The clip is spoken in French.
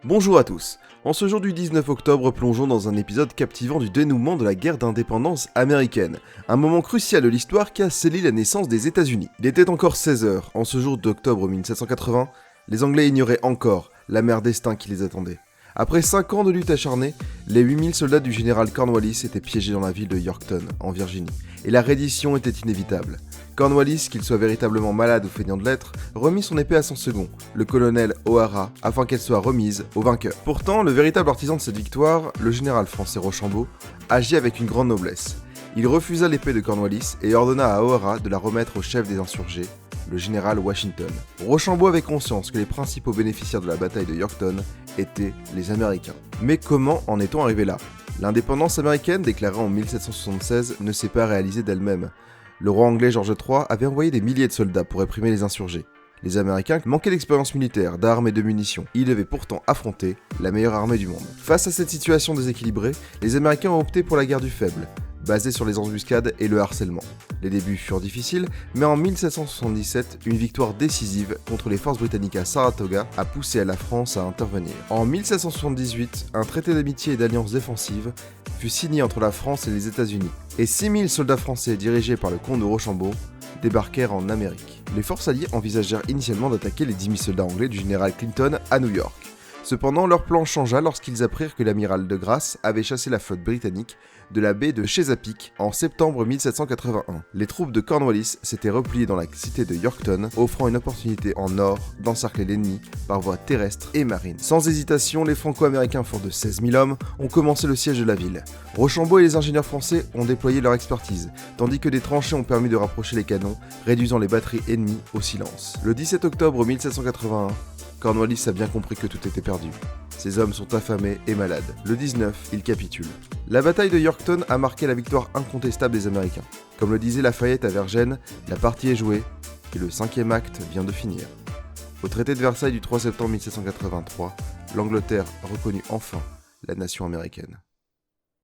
Bonjour à tous. En ce jour du 19 octobre, plongeons dans un épisode captivant du dénouement de la guerre d'indépendance américaine, un moment crucial de l'histoire qui a scellé la naissance des États-Unis. Il était encore 16h, en ce jour d'octobre 1780, les Anglais ignoraient encore l'amer destin qui les attendait. Après 5 ans de lutte acharnée, les 8000 soldats du général Cornwallis étaient piégés dans la ville de Yorktown, en Virginie, et la reddition était inévitable. Cornwallis, qu'il soit véritablement malade ou feignant de l'être, remit son épée à son second, le colonel O'Hara, afin qu'elle soit remise au vainqueur. Pourtant, le véritable artisan de cette victoire, le général français Rochambeau, agit avec une grande noblesse. Il refusa l'épée de Cornwallis et ordonna à O'Hara de la remettre au chef des insurgés, le général Washington. Rochambeau avait conscience que les principaux bénéficiaires de la bataille de Yorktown étaient les Américains. Mais comment en est-on arrivé là ? L'indépendance américaine, déclarée en 1776, ne s'est pas réalisée d'elle-même. Le roi anglais George III avait envoyé des milliers de soldats pour réprimer les insurgés. Les Américains manquaient d'expérience militaire, d'armes et de munitions. Ils devaient pourtant affronter la meilleure armée du monde. Face à cette situation déséquilibrée, les Américains ont opté pour la guerre du faible, basée sur les embuscades et le harcèlement. Les débuts furent difficiles, mais en 1777, une victoire décisive contre les forces britanniques à Saratoga a poussé la France à intervenir. En 1778, un traité d'amitié et d'alliance défensive fut signé entre la France et les États-Unis, et 6000 soldats français dirigés par le comte de Rochambeau débarquèrent en Amérique. Les forces alliées envisagèrent initialement d'attaquer les 10 000 soldats anglais du général Clinton à New York. Cependant, leur plan changea lorsqu'ils apprirent que l'amiral de Grasse avait chassé la flotte britannique de la baie de Chesapeake en septembre 1781. Les troupes de Cornwallis s'étaient repliées dans la cité de Yorktown, offrant une opportunité en or d'encercler l'ennemi par voie terrestre et marine. Sans hésitation, les Franco-Américains, forts de 16 000 hommes, ont commencé le siège de la ville. Rochambeau et les ingénieurs français ont déployé leur expertise, tandis que des tranchées ont permis de rapprocher les canons, réduisant les batteries ennemies au silence. Le 17 octobre 1781, Cornwallis a bien compris que tout était perdu. Ses hommes sont affamés et malades. Le 19, ils capitulent. La bataille de Yorktown a marqué la victoire incontestable des Américains. Comme le disait Lafayette à Vergennes, la partie est jouée et le 5e acte vient de finir. Au traité de Versailles du 3 septembre 1783, l'Angleterre reconnut enfin la nation américaine.